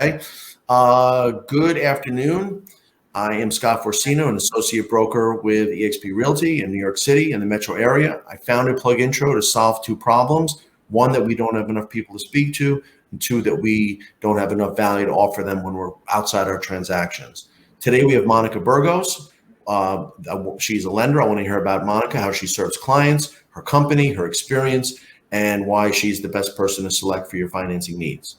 Okay. Good afternoon. I am Scott Forcino, an associate broker with eXp Realty in New York City and the metro area. I founded PlugIntro to solve two problems. One, that we don't have enough people to speak to, and two, that we don't have enough value to offer them when we're outside our transactions. Today, we have Monica Burgos. She's a lender. I want to hear about Monica, how she serves clients, her company, her experience, and why she's the best person to select for your financing needs.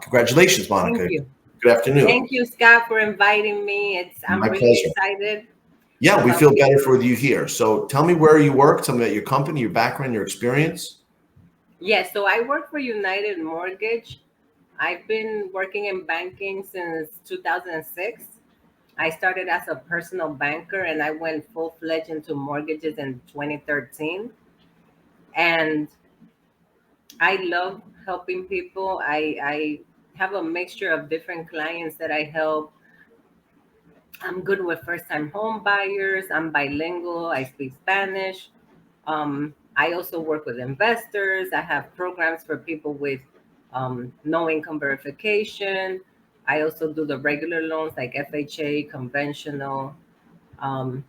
Congratulations, Monica. Thank you. Good afternoon. Thank you, Scott, for inviting me. I'm My really pleasure. excited. Yeah, we feel better for you here. So tell me where you work, tell me about your company, your background, your experience. Yes, so I work for United Mortgage. I've been working in banking since 2006. I started as a personal banker and I went full-fledged into mortgages in 2013. And I love helping people. I have a mixture of different clients that I help. I'm good with first-time home buyers. I'm bilingual. I speak Spanish. I also work with investors. I have programs for people with no income verification. I also do the regular loans like FHA, conventional. Um,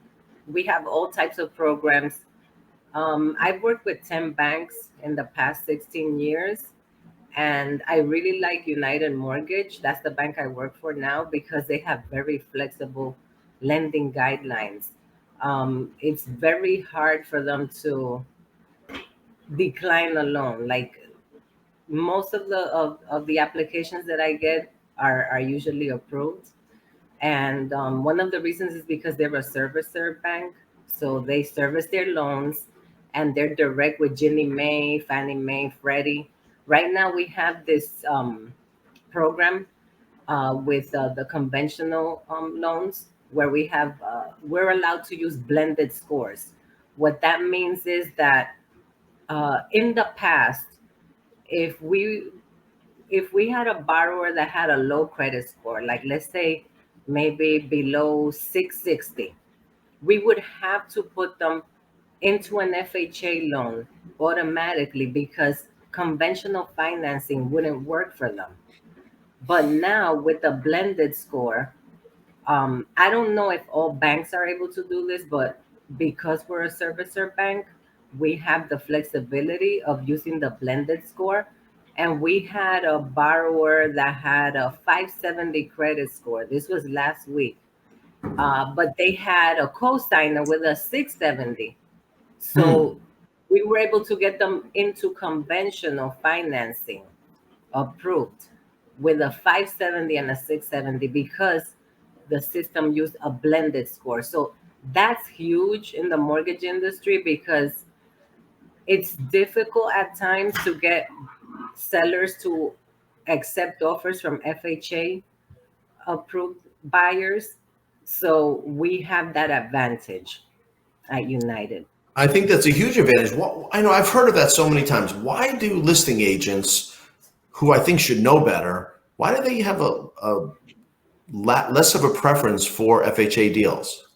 we have all types of programs. I've worked with 10 banks in the past 16 years. And I really like United Mortgage. That's the bank I work for now because they have very flexible lending guidelines. It's very hard for them to decline a loan. Like most of the applications that I get are usually approved. And one of the reasons is because they're a servicer bank. So they service their loans and they're direct with Ginnie Mae, Fannie Mae, Freddie. Right now we have this program with the conventional loans where we're allowed to use blended scores. What that means is that in the past, if we had a borrower that had a low credit score, like let's say maybe below 660, we would have to put them into an FHA loan automatically because conventional financing wouldn't work for them. But now with the blended score, I don't know if all banks are able to do this, but because we're a servicer bank, we have the flexibility of using the blended score. And we had a borrower that had a 570 credit score. This was last week. But they had a co-signer with a 670. So we were able to get them into conventional financing approved with a 570 and a 670 because the system used a blended score. So that's huge in the mortgage industry because it's difficult at times to get sellers to accept offers from FHA approved buyers. So we have that advantage at United. I think that's a huge advantage. I know I've heard of that so many times. Why do listing agents, who I think should know better, why do they have less of a preference for FHA deals?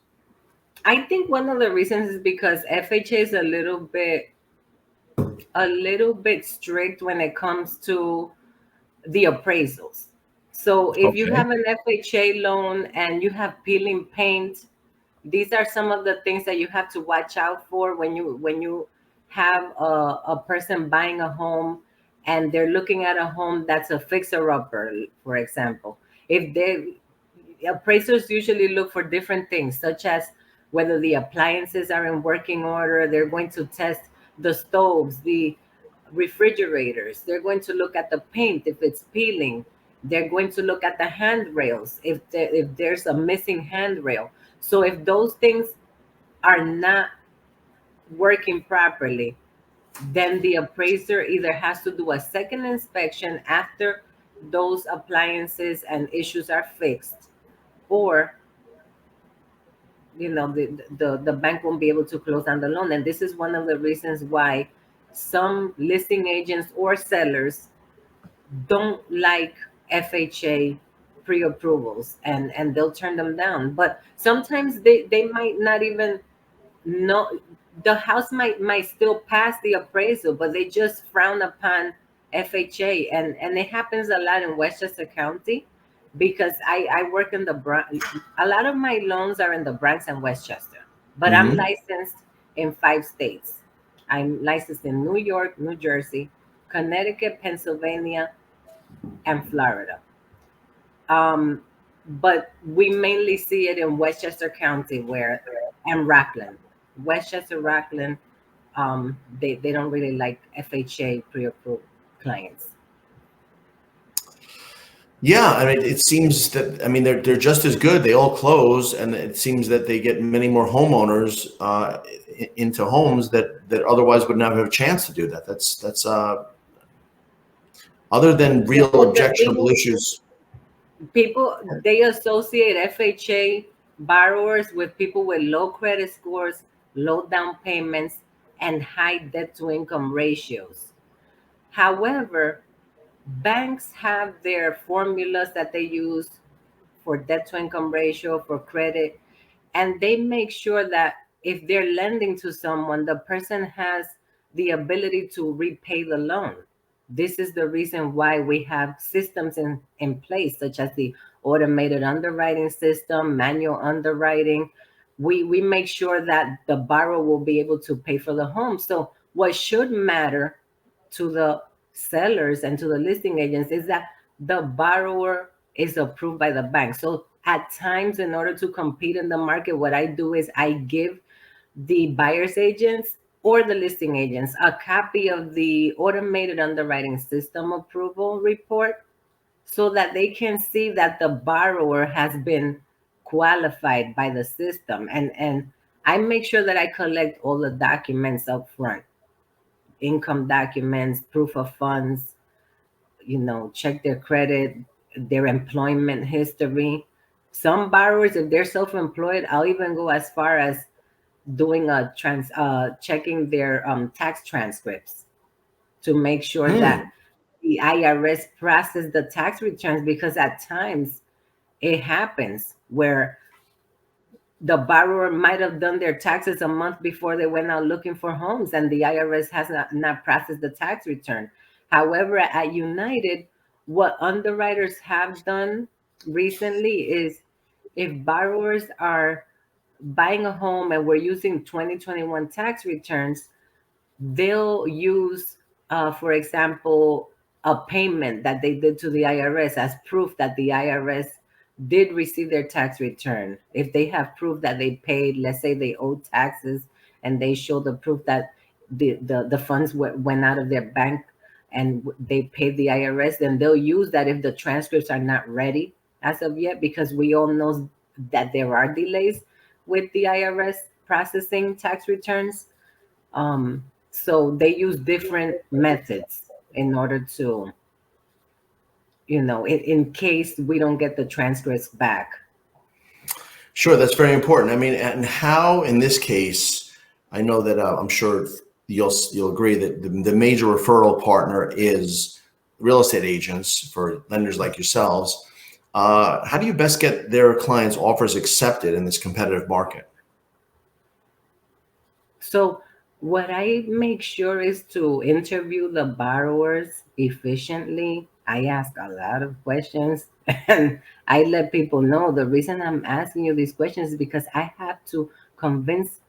I think one of the reasons is because FHA is a little bit strict when it comes to the appraisals. So if you Okay. have an FHA loan and you have peeling paint, these are some of the things that you have to watch out for when you have a person buying a home and they're looking at a home that's a fixer-upper, for example. If they Appraisers usually look for different things, such as whether the appliances are in working order. They're going to test the stoves, the refrigerators. They're going to look at the paint if it's peeling. They're going to look at the handrails if there's a missing handrail. So if those things are not working properly, then the appraiser either has to do a second inspection after those appliances and issues are fixed, or the bank won't be able to close on the loan. And this is one of the reasons why some listing agents or sellers don't like FHA pre-approvals, and they'll turn them down. But sometimes they might not even know the house might still pass the appraisal, but they just frown upon FHA, and it happens a lot in Westchester County because I work in the Bronx. A lot of my loans are in the Bronx and Westchester, but I'm Hmm. licensed in 5 states. I'm licensed in New York, New Jersey, Connecticut, Pennsylvania, and Florida. Um, but we mainly see it in Westchester County where and Rockland. Westchester, Rockland, they don't really like FHA pre-approved clients. Yeah, I mean, it seems that, I mean, they're just as good. They all close, and it seems that they get many more homeowners into homes that otherwise would not have a chance to do that. That's other than Yeah, real well, objectionable issues. people they associate FHA borrowers with people with low credit scores, low down payments, and high debt to income ratios. However, banks have their formulas that they use for debt to income ratio, for credit, and they make sure that if they're lending to someone, the person has the ability to repay the loan. This is the reason why we have systems in place, such as the automated underwriting system, manual underwriting. We make sure that the borrower will be able to pay for the home. So what should matter to the sellers and to the listing agents is that the borrower is approved by the bank. So at times, in order to compete in the market, what I do is I give the buyer's agents or the listing agents a copy of the automated underwriting system approval report so that they can see that the borrower has been qualified by the system. And I make sure that I collect all the documents up front, income documents, proof of funds, check their credit, their employment history. Some borrowers, if they're self-employed, I'll even go as far as doing a checking their tax transcripts to make sure that Hmm. the IRS process the tax returns, because at times it happens where the borrower might have done their taxes a month before they went out looking for homes, and the IRS has not processed the tax return. However, at United, what underwriters have done recently is if borrowers are buying a home and we're using 2021 tax returns, they'll use, for example, a payment that they did to the IRS as proof that the IRS did receive their tax return. If they have proof that they paid, let's say they owe taxes, and they show the proof that the funds went out of their bank and they paid the IRS, then they'll use that if the transcripts are not ready as of yet, because we all know that there are delays with the IRS processing tax returns. So they use different methods in order to, in case we don't get the transcripts back. Sure, that's very important. I mean, and how in this case, I know that I'm sure you'll agree that the major referral partner is real estate agents for lenders like yourselves. How do you best get their clients' offers accepted in this competitive market? So what I make sure is to interview the borrowers efficiently. I ask a lot of questions and I let people know the reason I'm asking you these questions is because I have to convince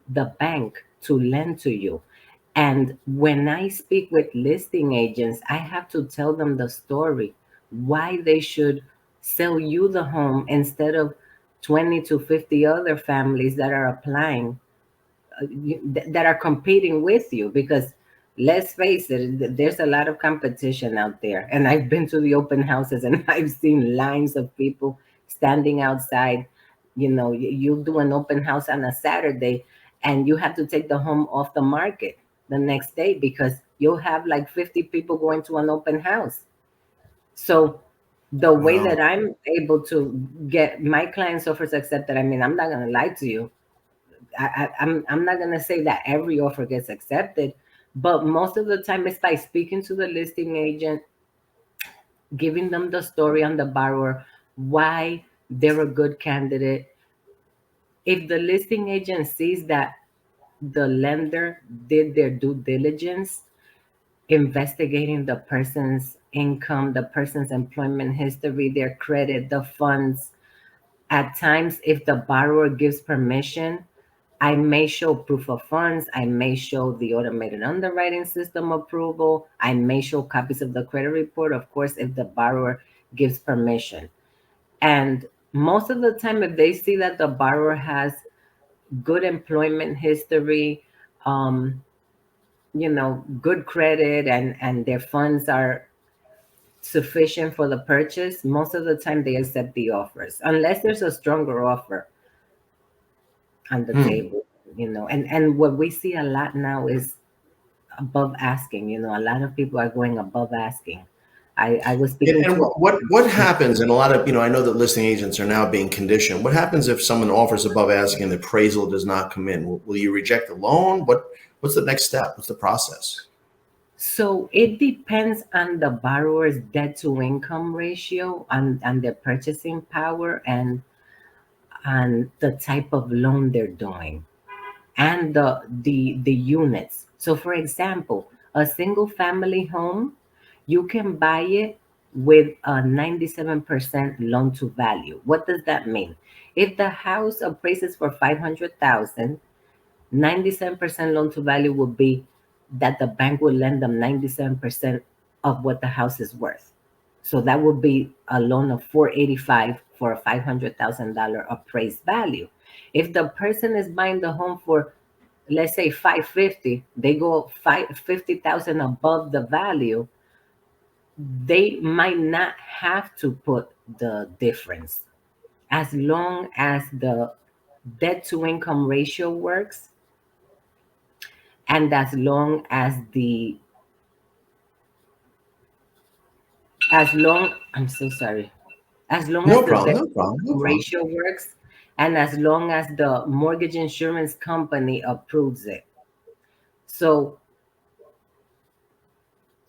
the bank to lend to you. And when I speak with listing agents, I have to tell them the story, why they should sell you the home instead of 20 to 50 other families that are applying, that are competing with you. Because let's face it, there's a lot of competition out there. And I've been to the open houses and I've seen lines of people standing outside. You do an open house on a Saturday and you have to take the home off the market the next day because you'll have like 50 people going to an open house. So the way Wow. that I'm able to get my clients' offers accepted, I mean, I'm not going to lie to you. I'm not gonna say that every offer gets accepted, but most of the time it's by speaking to the listing agent, giving them the story on the borrower, why they're a good candidate. If the listing agent sees that the lender did their due diligence, investigating the person's income, the person's employment history, their credit, the funds. At times, if the borrower gives permission, I may show proof of funds. I may show the automated underwriting system approval. I may show copies of the credit report, of course, if the borrower gives permission. And most of the time, if they see that the borrower has good employment history, um, good credit, and their funds are sufficient for the purchase, most of the time they accept the offers, unless there's a stronger offer on the table, and what we see a lot now is above asking. A lot of people are going above asking. I was speaking And to what happens, and a lot of, I know that listing agents are now being conditioned. What happens if someone offers above asking and the appraisal does not come in? Will you reject the loan? What's the next step? What's the process? So it depends on the borrower's debt to income ratio, on their purchasing power, and on the type of loan they're doing, and the units. So for example, a single family home, you can buy it with a 97% loan to value. What does that mean? If the house appraises for 500,000, 97% loan to value would be that the bank will lend them 97% of what the house is worth. So that would be a loan of 485 for a $500,000 appraised value. If the person is buying the home for, let's say, 550, they go 50,000 above the value, they might not have to put the difference, as long as the debt to income ratio works, and as long as I'm so sorry, as long as No the problem, debt no problem, no problem. ratio works, and as long as the mortgage insurance company approves it. So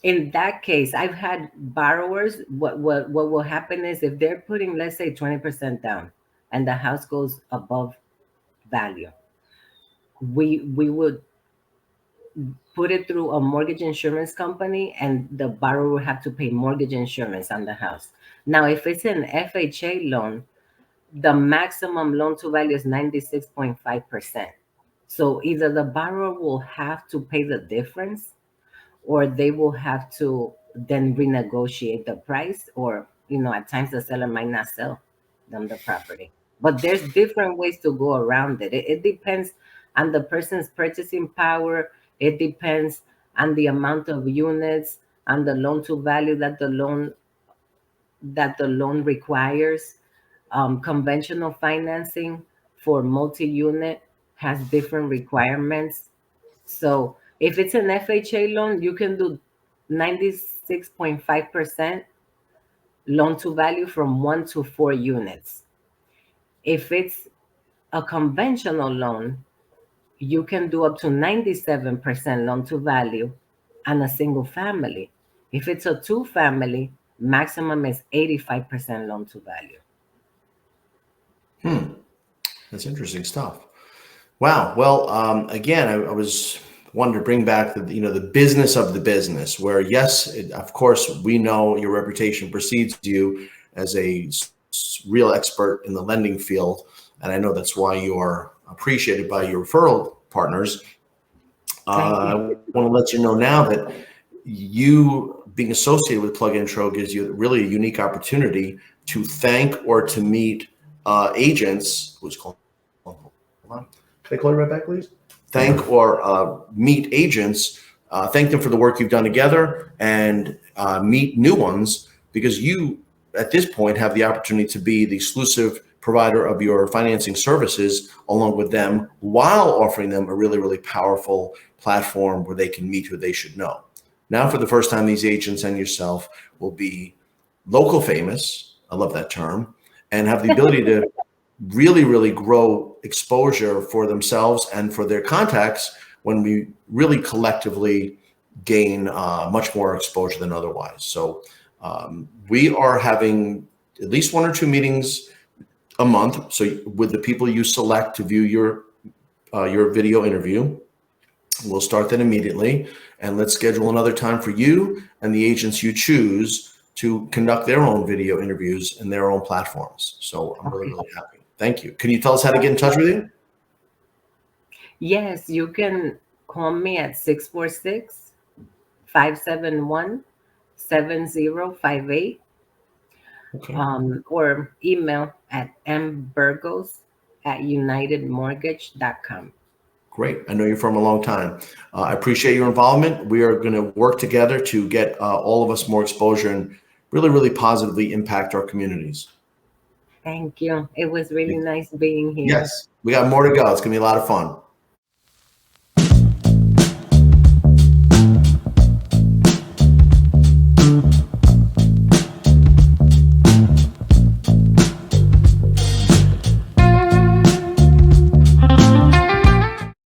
in that case, I've had borrowers, what will happen is, if they're putting, let's say, 20% down and the house goes above value, we would put it through a mortgage insurance company, and the borrower will have to pay mortgage insurance on the house. Now, if it's an FHA loan, the maximum loan to value is 96.5%. So either the borrower will have to pay the difference, or they will have to then renegotiate the price, or at times the seller might not sell them the property. But there's different ways to go around it. It depends on the person's purchasing power. It depends on the amount of units, on the loan to value that the loan requires. Conventional financing for multi-unit has different requirements. So if it's an FHA loan, you can do 96.5% loan to value from 1 to 4 units. If it's a conventional loan, you can do up to 97% loan to value on a single family. If it's a two family, maximum is 85% loan to value. That's interesting stuff. Wow. Well, again, I was wanted to bring back the business of the business, where yes, of course, we know your reputation precedes you as a real expert in the lending field, and I know that's why you are appreciated by your referral partners. I want to let you know now that you being associated with PlugIntro gives you really a unique opportunity to thank or to meet agents. Who's calling? Hold on. Can I call you right back, please? Thank or meet agents, thank them for the work you've done together, and meet new ones, because you, at this point, have the opportunity to be the exclusive provider of your financing services along with them, while offering them a really, really powerful platform where they can meet who they should know. Now, for the first time, these agents and yourself will be local famous. I love that term, and have the ability to really, really grow exposure for themselves and for their contacts when we really collectively gain much more exposure than otherwise. So we are having at least 1 or 2 meetings a month. So with the people you select to view your video interview, We'll start that immediately, and let's schedule another time for you and the agents you choose to conduct their own video interviews in their own platforms. So I'm really, Okay. really happy. Thank you. Can you tell us how to get in touch with you? Yes, you can call me at 646-571-7058, Okay. or email at mburgos@unitedmortgage.com. Great. I know you from a long time. I appreciate your involvement. We are going to work together to get all of us more exposure and really, really positively impact our communities. Thank you. It was really nice being here. Yes, we got more to go. It's going to be a lot of fun.